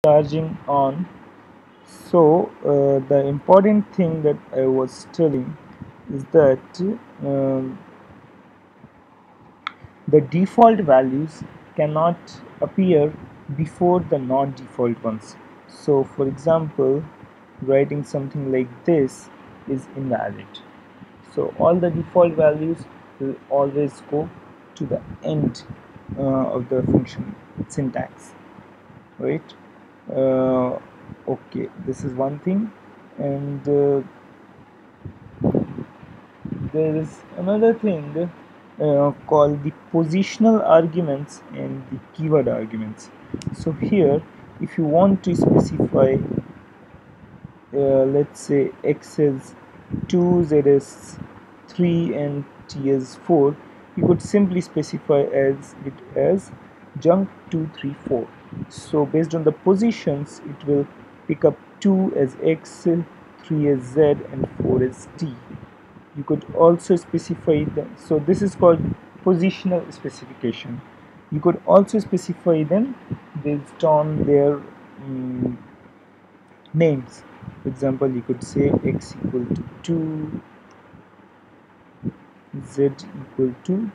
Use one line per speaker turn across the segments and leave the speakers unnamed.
charging on. So the important thing that I was telling is that the default values cannot appear before the non-default ones. So for example, writing something like this is invalid. So all the default values will always go to the end of the function syntax, right? uh, okay, this is one thing. And there is another thing called the positional arguments and the keyword arguments. So here, if you want to specify, let's say x is 2, z is 3, and t is 4, you could simply specify as it as junk 2 3 4. So based on the positions, it will pick up 2 as x, 3 as z, and 4 as t. You could also specify them. So this is called positional specification. You could also specify them based on their names. For example, you could say x equal to 2, z equal to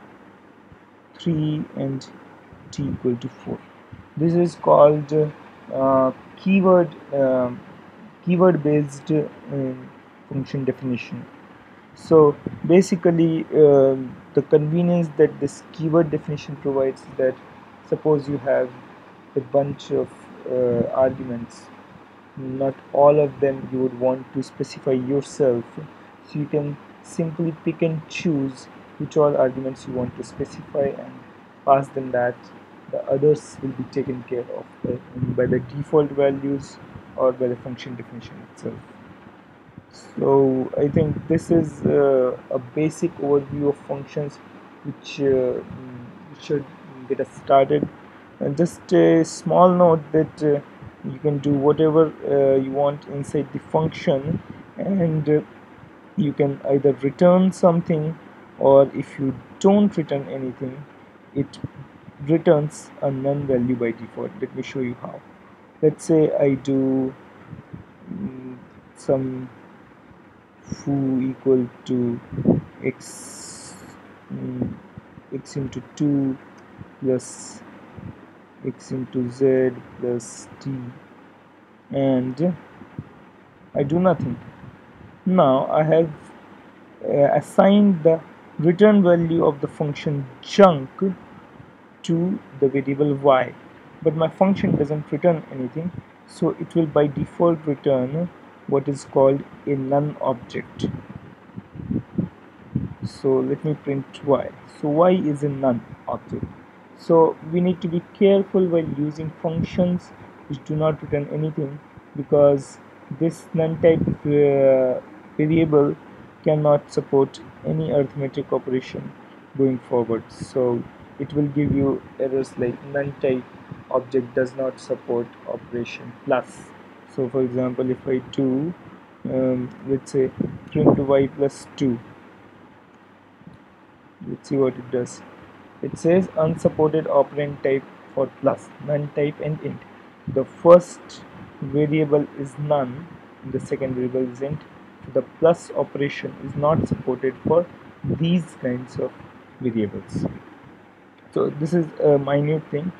3, and t equal to 4. This is called keyword keyword based function definition. So basically, the convenience that this keyword definition provides is that suppose you have a bunch of arguments, not all of them you would want to specify yourself, so you can simply pick and choose which all arguments you want to specify and pass them that. The others will be taken care of by the default values or by the function definition itself. So I think this is a basic overview of functions which should get us started. And just a small note that you can do whatever you want inside the function, and you can either return something, or if you don't return anything, it returns a none value by default. Let me show you how. Let's say I do some foo equal to x, x into 2 plus x into z plus t, and I do nothing. Now I have assigned the return value of the function junk to the variable y, but my function doesn't return anything, so it will by default return what is called a none object. So let me print y. So y is a none object. So we need to be careful while using functions which do not return anything, because this none type variable cannot support any arithmetic operation going forward. So it will give you errors like none type object does not support operation plus. So for example, if I do let's say print y plus 2, let's see what it does. It says unsupported operand type for plus, none type, and int. The first variable is none, the second variable is int. So the plus operation is not supported for these kinds of variables. So this is a minute thing.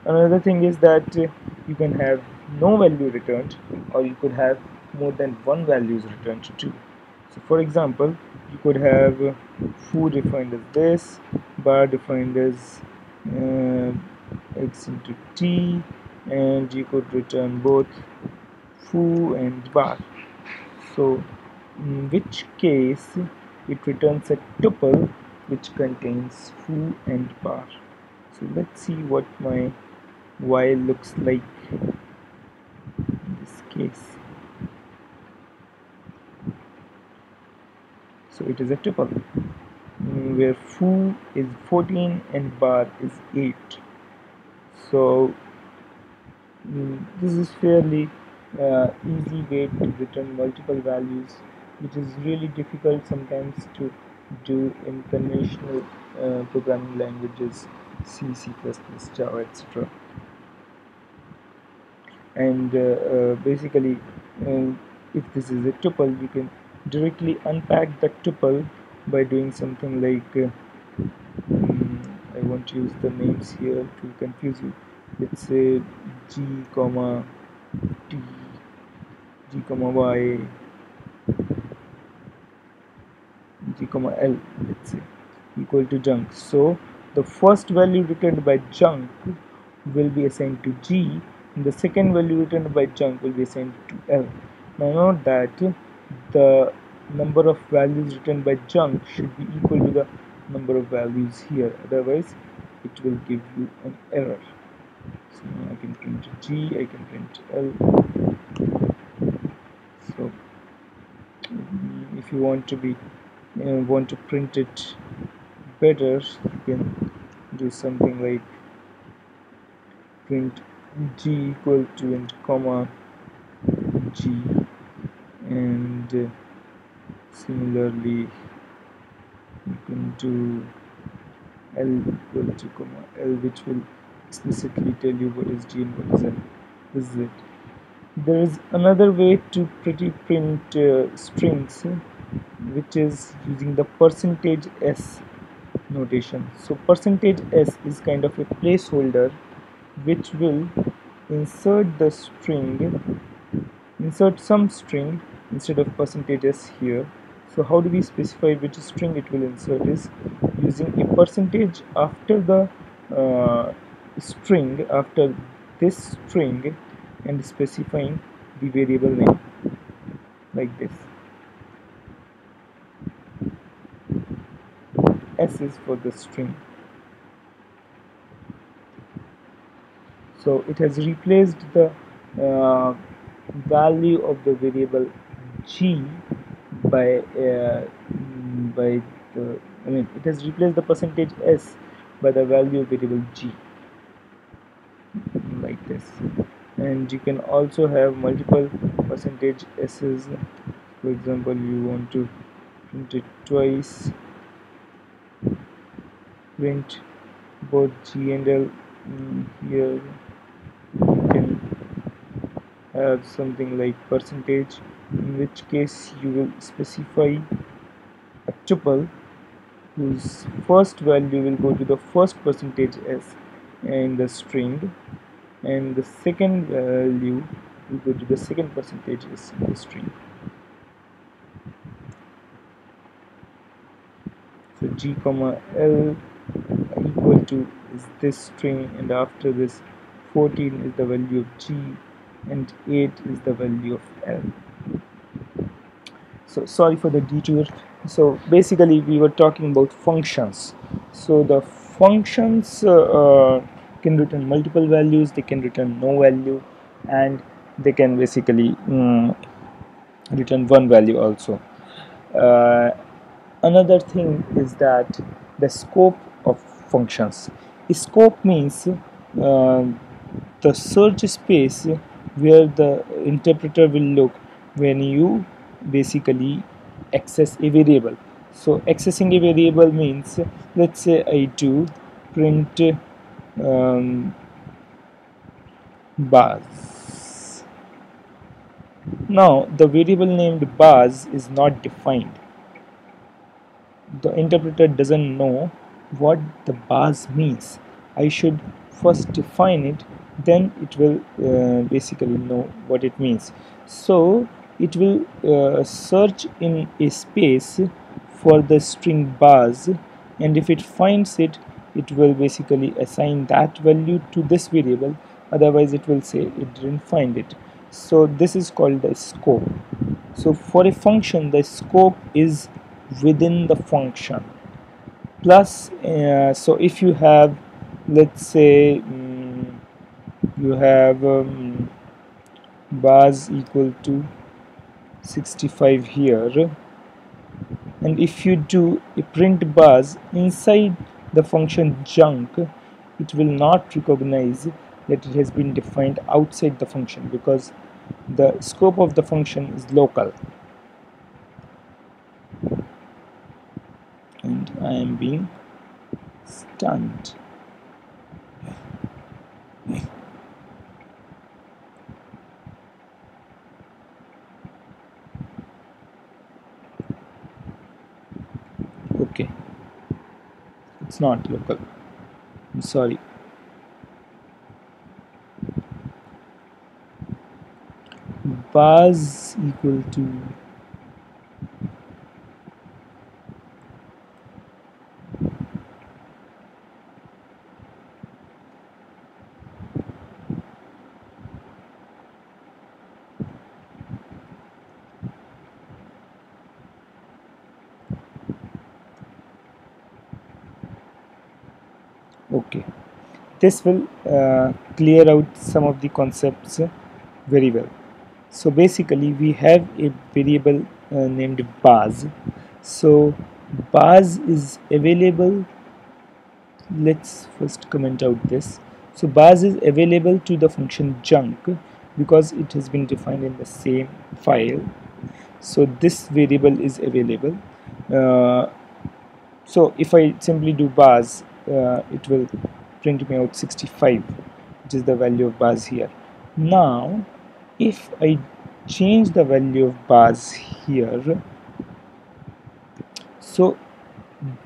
Another thing is that you can have no value returned, or you could have more than one values returned too. So for example, you could have foo defined as this, bar defined as uh, x into t, and you could return both foo and bar. So in which case it returns a tuple which contains foo and bar. So let's see what my y looks like in this case. So it is a tuple where foo is 14 and bar is 8. So this is fairly easy way to return multiple values, which is really difficult sometimes to do in conventional programming languages, C, C++, Java, etc. and basically uh, if this is a tuple, you can directly unpack the tuple by doing something like I won't use the names here to confuse you. Let's say g comma t, g comma y, g comma l, let's say, equal to junk. So the first value returned by junk will be assigned to g, and the second value returned by junk will be assigned to l. Now note that the number of values returned by junk should be equal to the number of values here, otherwise it will give you an error. So I can print g, I can print l. So if you want to print it better, you can do something like print g equal to and comma g, and similarly you can do l equal to comma l, which will explicitly tell you what is g and what is l. This is it. There is another way to print strings, which is using the percentage s notation. So percentage s is kind of a placeholder which will insert the string, insert some string instead of percentage s here. So how do we specify which string it will insert is using a percentage after the string, after this string, and specifying the variable name like this. S is for the string. So it has replaced the value of the variable g by by the, I mean, it has replaced the percentage s by the value of variable g, like this. And you can also have multiple percentage s's. For example, you want to print it twice, print both g and l. Here you can have something like percentage, in which case you will specify a tuple whose first value will go to the first percentage s in the string, and the second value will go to the second percentage s in the string. So g comma l equal to is this string, and after this 14 is the value of g and 8 is the value of l. So sorry for the detour. So basically we were talking about functions. So the functions can return multiple values, they can return no value, and they can basically return one value also. uh, Another thing is that the scope of functions. Scope means the search space where the interpreter will look when you basically access a variable. So accessing a variable means, let's say I do print um, bars. Now the variable named bars is not defined. The interpreter doesn't know what the bars means. I should first define it, then it will basically know what it means. So it will search in a space for the string bars, and if it finds it, it will basically assign that value to this variable, otherwise it will say it didn't find it. So this is called the scope. So for a function, the scope is within the function. Plus so if you have, let's say you have bars equal to 65 here, and if you do a print bars inside the function junk, it will not recognize that it has been defined outside the function, because the scope of the function is local. And I am being stunned. Okay, it's not local. I'm sorry. Bars equal to, okay, this will clear out some of the concepts very well. So basically we have a variable named bars. So bars is available. Let's first comment out this. So bars is available to the function junk because it has been defined in the same file. So this variable is available. uh, so if I simply do bars, it will print me out 65, which is the value of bars here. Now if I change the value of bars here, so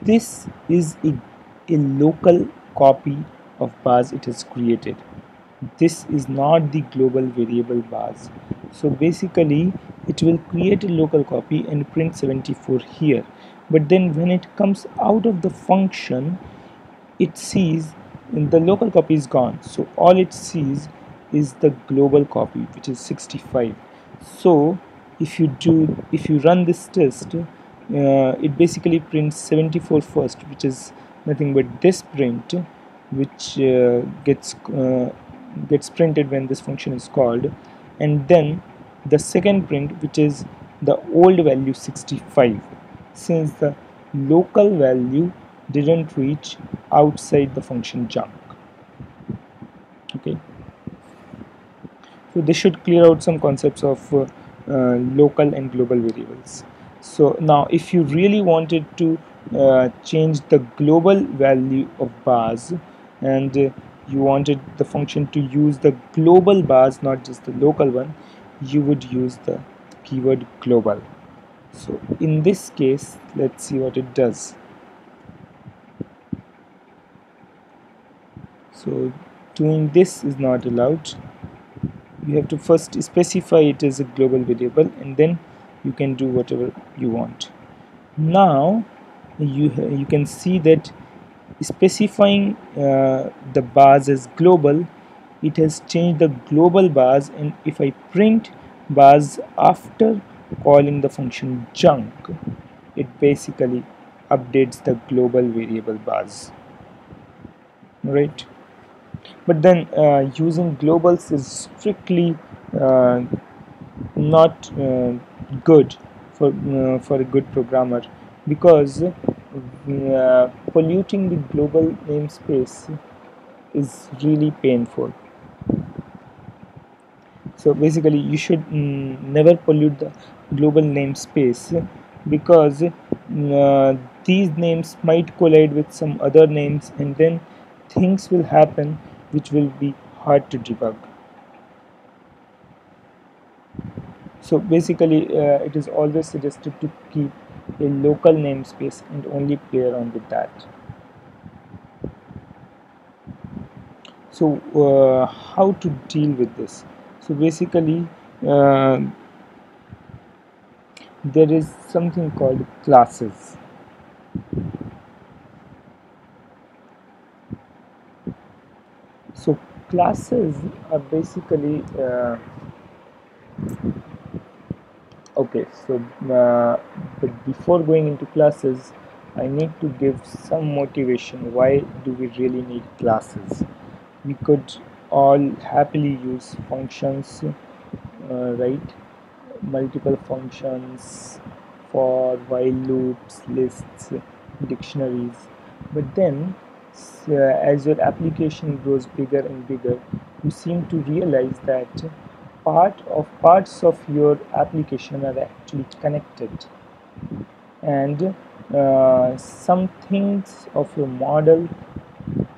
this is a local copy of bars it has created. This is not the global variable bars. So basically it will create a local copy and print 74 here, but then when it comes out of the function, it sees the local copy is gone, so all it sees is the global copy, which is 65. So if you run this test, it basically prints 74 first, which is nothing but this print, which gets printed when this function is called, and then the second print, which is the old value 65, since the local value didn't reach outside the function junk. Okay, so this should clear out some concepts of local and global variables. So now if you really wanted to change the global value of bars, and you wanted the function to use the global bars, not just the local one, you would use the keyword global. So in this case, let's see what it does. So doing this is not allowed. You have to first specify it as a global variable, and then you can do whatever you want. Now you can see that specifying the bars as global, it has changed the global bars, and if I print bars after calling the function junk, it basically updates the global variable bars, right? But then using globals is strictly uh, not good for a good programmer, because polluting the global namespace is really painful. So basically you should never pollute the global namespace, because these names might collide with some other names, and then things will happen which will be hard to debug. So basically it is always suggested to keep a local namespace and only play around with that. So how to deal with this? So basically there is something called classes. So classes are basically okay, so but before going into classes, I need to give some motivation. Why do we really need classes? We could all happily use functions, right? Multiple functions for while loops, lists, dictionaries. But then as your application grows bigger and bigger, you seem to realize that parts of your application are actually connected, and some things of your model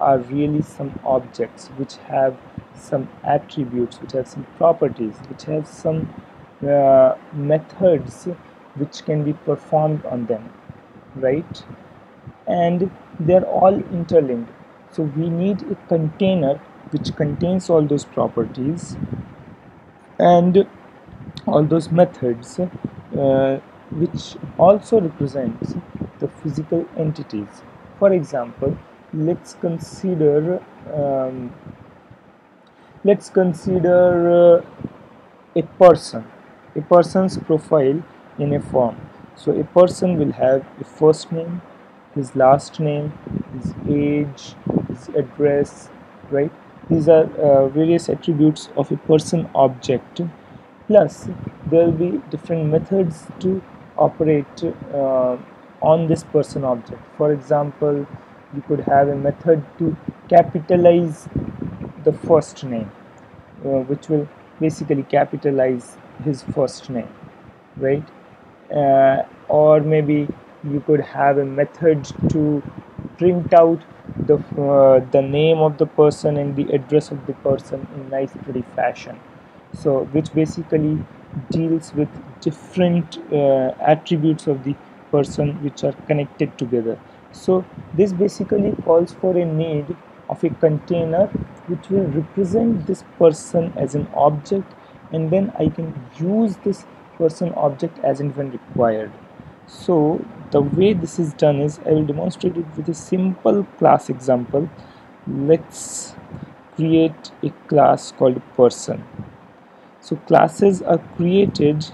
are really some objects which have some attributes, which have some properties, which have some methods which can be performed on them, right? and they're all interlinked. So we need a container which contains all those properties and all those methods, which also represents the physical entities. For example, let's consider um, a person, a person's profile in a form. So a person will have a first name, his last name, his age, his address, right? These are various attributes of a person object. Plus, there will be different methods to operate on this person object. For example, you could have a method to capitalize the first name, which will basically capitalize his first name, right? Or maybe you could have a method to print out the name of the person and the address of the person in nice pretty fashion, so which basically deals with different attributes of the person which are connected together. So this basically calls for a need of a container which will represent this person as an object, and then I can use this person object as and when required. So the way this is done is I will demonstrate it with a simple class example. Let's create a class called person. So classes are created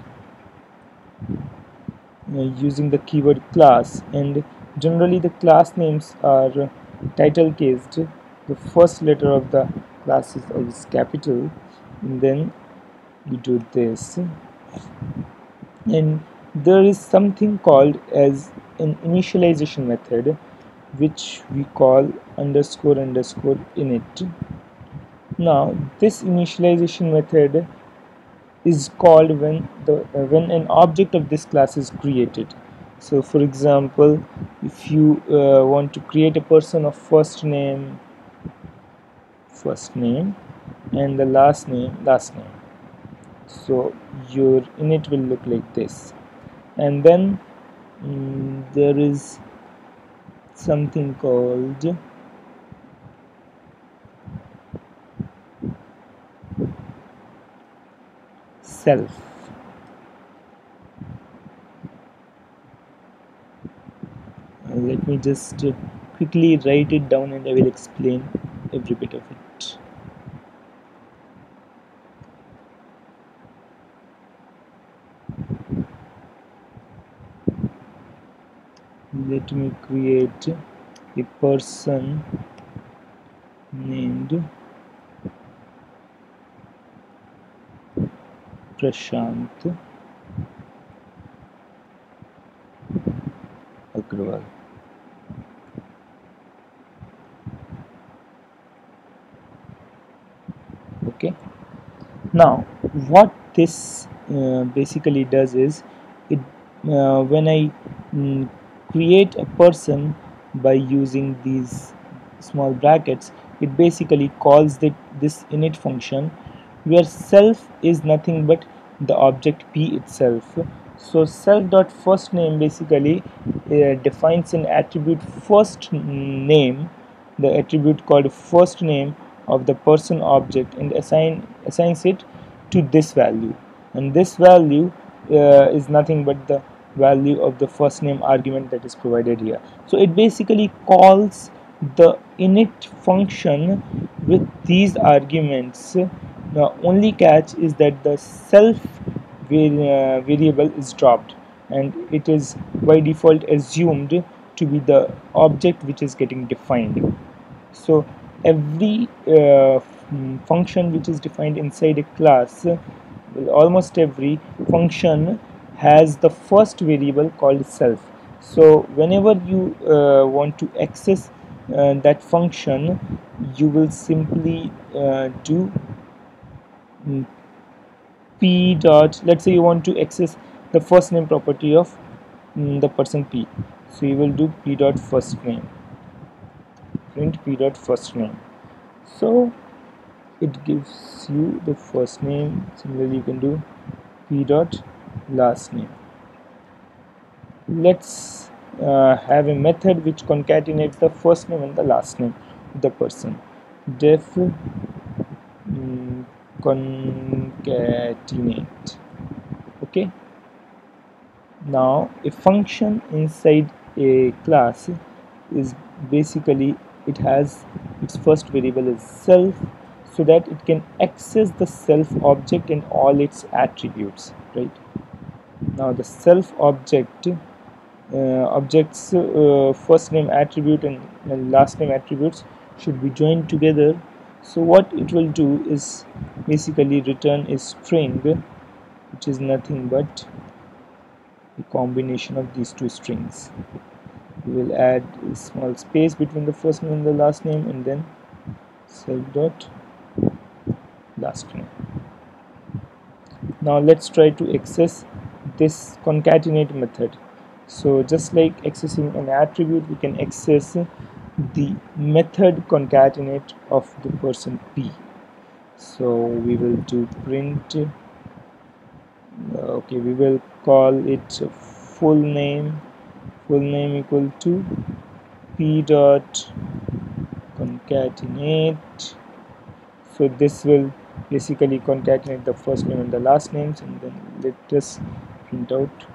using the keyword class, and generally the class names are title cased. The first letter of the class is always capital, and then we do this, and there is something called as an initialization method which we call underscore underscore init. Now this initialization method is called when an object of this class is created. So for example, if you want to create a person of first name and the last name, so your init will look like this. And then there is something called self. Let me just quickly write it down and I will explain every bit of it. Let me create a person named Prashant Agrawal. Okay. Now, what this basically does is it when I create a person by using these small brackets, it basically calls this init function where self is nothing but the object p itself. So self dot first name basically defines an attribute first name, the attribute called first name of the person object, and assigns it to this value, and this value is nothing but the value of the first name argument that is provided here. So it basically calls the init function with these arguments. The only catch is that the self variable is dropped, and it is by default assumed to be the object which is getting defined. So every function which is defined inside a class, well, almost every function has the first variable called self. So whenever you want to access that function, you will simply do p dot, let's say you want to access the first name property of the person p, so you will do p dot first name, print p dot first name. So it gives you the first name. Similarly, you can do p dot last name. Let's have a method which concatenates the first name and the last name of the person. Def concatenate. Okay, now a function inside a class is basically, it has its first variable is self, so that it can access the self object and all its attributes, right? Now the self object, objects first name attribute and last name attributes should be joined together. So what it will do is basically return a string which is nothing but a combination of these two strings. We will add a small space between the first name and the last name, and then self dot last name. Now let's try to access this concatenate method. So just like accessing an attribute, we can access the method concatenate of the person P. So we will do print, okay, we will call it full name equal to P dot concatenate. So this will basically concatenate the first name and the last names, and then let us print out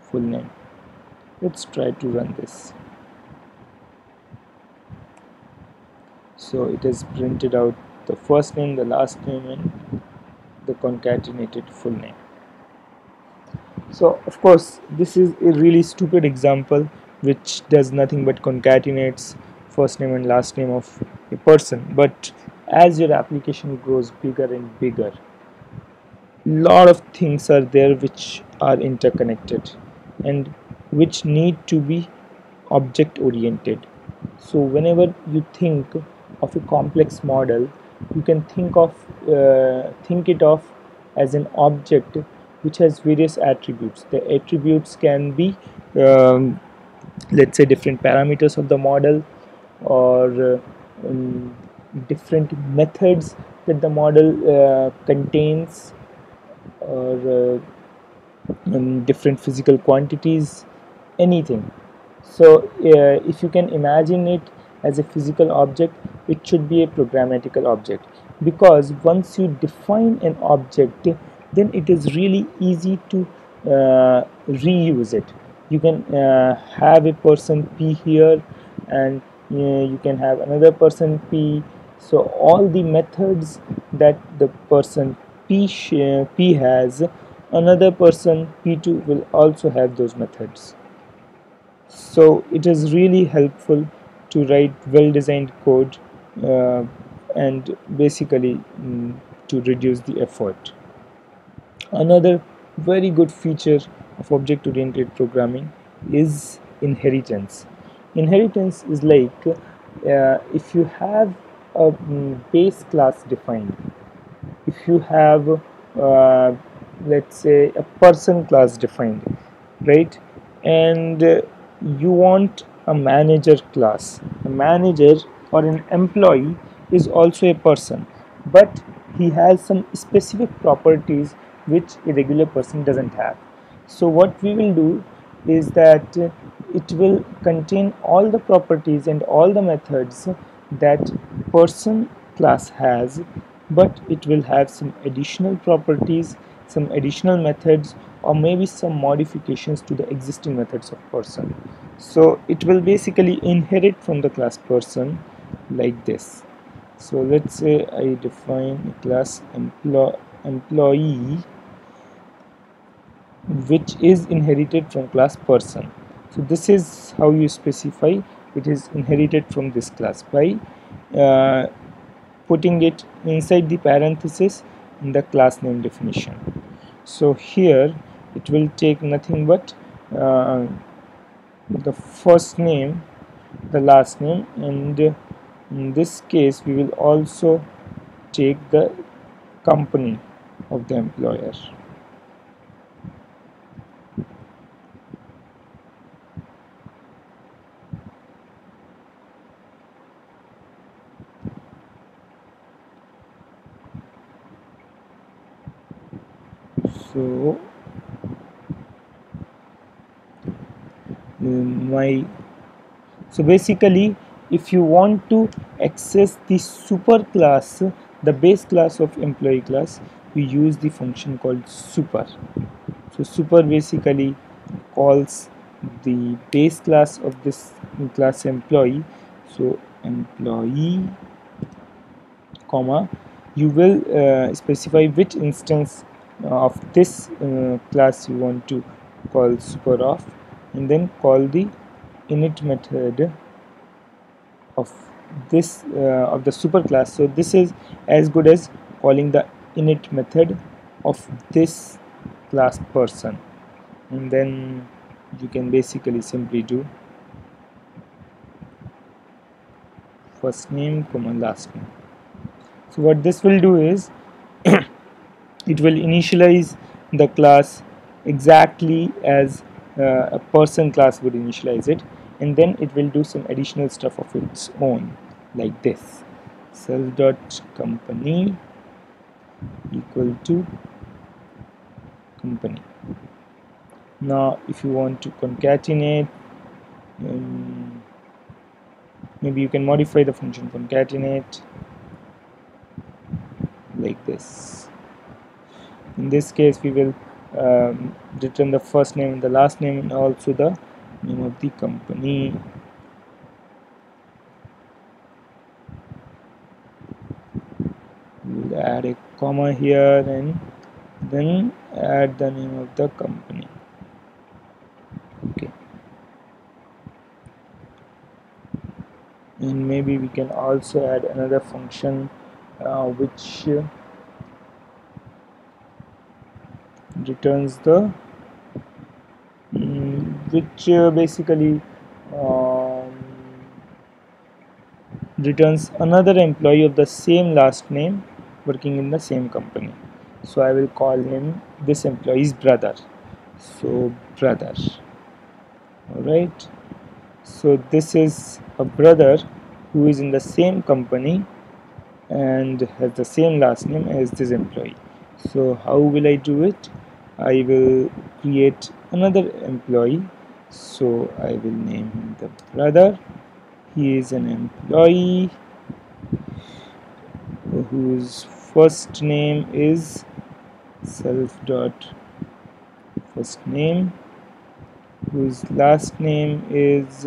full name. Let's try to run this. So it has printed out the first name, the last name, and the concatenated full name. So of course this is a really stupid example which does nothing but concatenates first name and last name of a person, but as your application grows bigger and bigger, lot of things are there which are interconnected and which need to be object oriented. So whenever you think of a complex model, you can think it of as an object which has various attributes. The attributes can be let's say different parameters of the model, or different methods that the model contains, or different physical quantities, anything. So if you can imagine it as a physical object, it should be a programmatical object, because once you define an object, then it is really easy to reuse it. You can have a person P here, and you can have another person P. So all the methods that the person P has, another person P2 will also have those methods. So it is really helpful to write well-designed code, uh, and basically to reduce the effort. Another very good feature of object-oriented programming is inheritance. Inheritance is like, if you have a base class defined, if you have let's say a person class defined, right, and you want a manager class. A manager or an employee is also a person, but he has some specific properties which a regular person doesn't have. So what we will do is that it will contain all the properties and all the methods that person class has, but it will have some additional properties, some additional methods, or maybe some modifications to the existing methods of person. So it will basically inherit from the class person like this. So let's say I define a class employee which is inherited from class person. So this is how you specify it is inherited from this class, by uh, putting it inside the parenthesis in the class name definition. So here it will take nothing but the first name, the last name, and in this case we will also take the company of the employer. So my so basically, if you want to access the super class, the base class of employee class, we use the function called super. So super basically calls the base class of this class employee. So employee comma, you will specify which instance of this class you want to call super of, and then call the init method of this of the super class. So this is as good as calling the init method of this class person, and then you can basically simply do first name comma last name. So what this will do is it will initialize the class exactly as a person class would initialize it, and then it will do some additional stuff of its own, like this: self dot company equal to company. Now if you want to concatenate, maybe you can modify the function concatenate like this. In this case we will return the first name and the last name, and also the name of the company. We'll add a comma here and then add the name of the company. Okay, and maybe we can also add another function which returns the basically returns another employee of the same last name working in the same company. So I will call him this employee's brother. So brother. Alright, so this is a brother who is in the same company and has the same last name as this employee. So how will I do it? I will create another employee. So I will name him the brother. He is an employee whose first name is self dot first name, whose last name is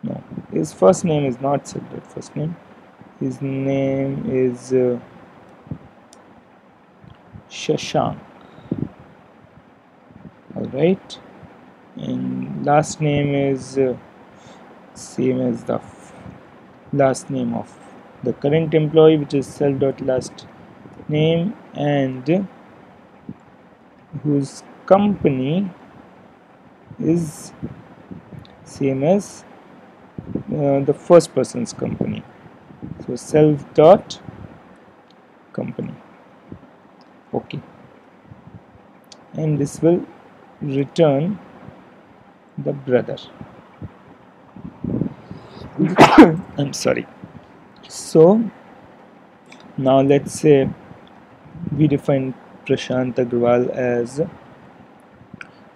no, his first name is not self dot first name. His name is Shashank. Alright, and last name is same as the last name of the current employee, which is self dot last name, and whose company is same as the first person's company. So self dot company. Okay, and this will return the brother. I'm sorry. So now let's say we define Prashant Agrawal as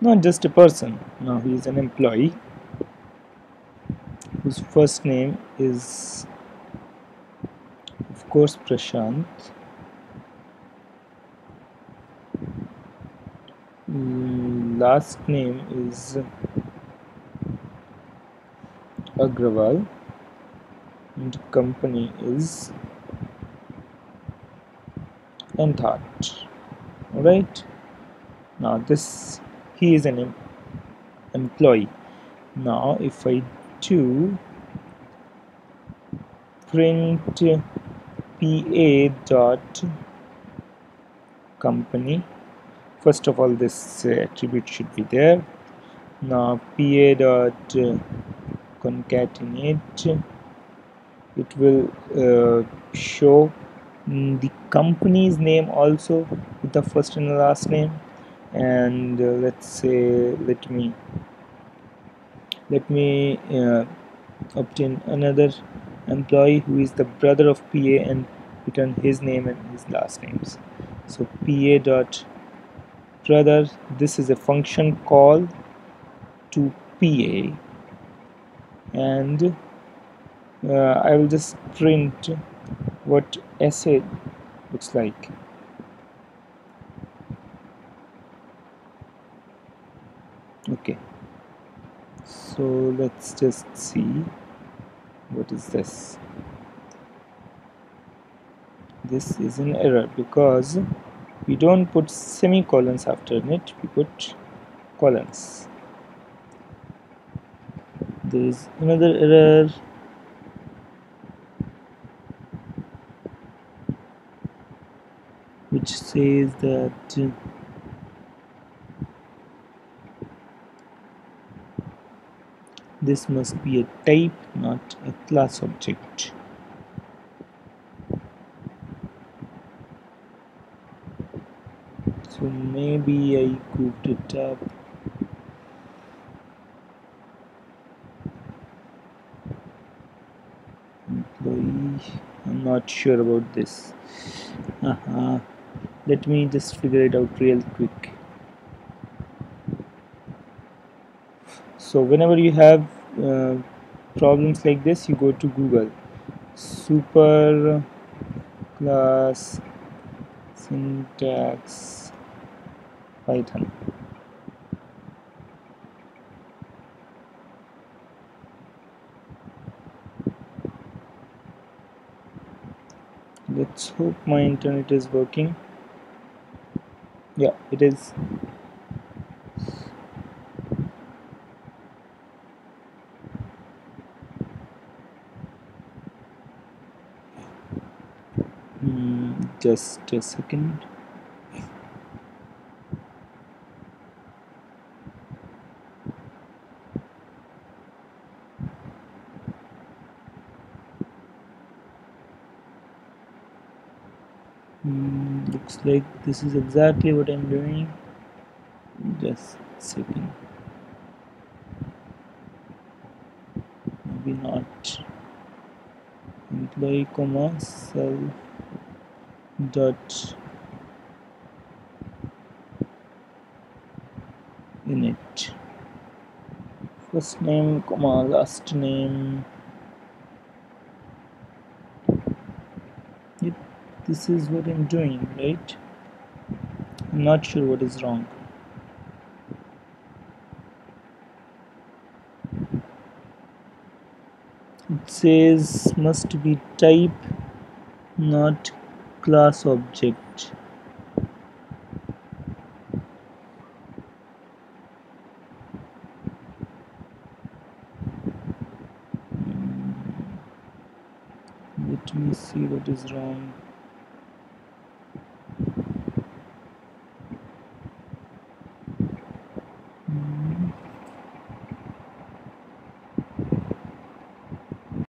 not just a person. Now he is an employee whose first name is of course Prashant, last name is Agrawal, and company is Enthart. Alright, now this he is an employee. Now if I do print pa dot company, first of all this attribute should be there. Now pa dot concatenate, it will show the company's name also with the first and the last name, and let's say let me obtain another employee who is the brother of PA and return his name and his last names. So PA dot brother, this is a function call to PA, and I will just print what essay looks like. Okay, so let's just see what is this. This is an error because we don't put semicolons after it, we put colons. There is another error which says that this must be a type, not a class object. So maybe I goofed it up. Employee, I'm not sure about this. Let me just figure it out real quick. So whenever you have problems like this, you go to Google. Super class syntax Python. Let's hope my internet is working. Yeah, it is. Just a second. Looks like this is exactly what I'm doing. Just a second. Maybe not. Employee comma self dot init. First name comma last name. Yep, this is what I'm doing, right? I'm not sure what is wrong. It says must be type, not class object. Let me see what is wrong.